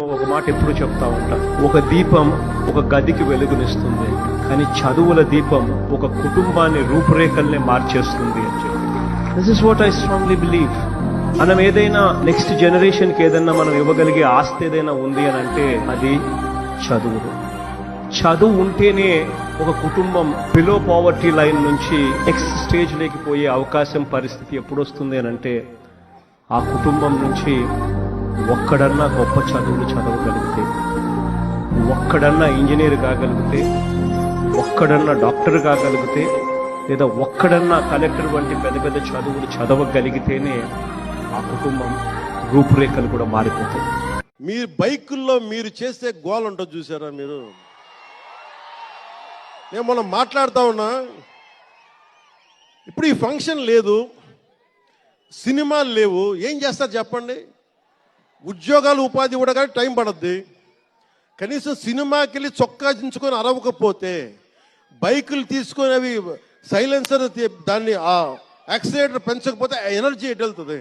ఒక మాట ఎప్పుడు చెప్తా ఉంటా, ఒక దీపం ఒక గదికి వెలుగునిస్తుంది, కానీ చదువుల దీపం ఒక కుటుంబాన్ని రూపురేఖల్ని మార్చేస్తుంది అని చెప్పి. This is what I strongly believe. మనం ఏదైనా నెక్స్ట్ జనరేషన్కి ఏదైనా మనం ఇవ్వగలిగే ఆస్తి ఏదైనా ఉంది అని అంటే అది చదువులు. చదువు ఉంటేనే ఒక కుటుంబం బిలో పావర్టీ లైన్ నుంచి నెక్స్ట్ స్టేజ్లోకి పోయే అవకాశం పరిస్థితి ఎప్పుడు వస్తుంది అని అంటే ఆ కుటుంబం నుంచి ఒక్కడన్నా గొప్ప చదువులు చదవగలిగితే, ఒక్కడన్నా ఇంజనీర్ కాగలిగితే, ఒక్కడన్నా డాక్టర్ కాగలిగితే, లేదా ఒక్కడన్నా కలెక్టర్ వంటి పెద్ద పెద్ద చదువులు చదవగలిగితేనే ఆ కుటుంబం రూపురేఖలు కూడా మారిపోతాయి. మీరు బైకుల్లో మీరు చేసే గోల్ ఉంటుంది చూసారా మీరు? నేను మనం మాట్లాడుతూ ఉన్నా, ఇప్పుడు ఈ ఫంక్షన్ లేదు, సినిమాలు లేవు, ఏం చేస్తారు చెప్పండి? ఉద్యోగాలు ఉపాధి కూడా కానీ టైం పడద్ది. కనీసం సినిమాకి వెళ్ళి చొక్కా దించుకొని అరవకపోతే, బైకులు తీసుకొని అవి సైలెన్సర్ దాన్ని ఆ యాక్సిలేటర్ పెంచకపోతే ఎనర్జీ ఎటు వెళ్తుంది?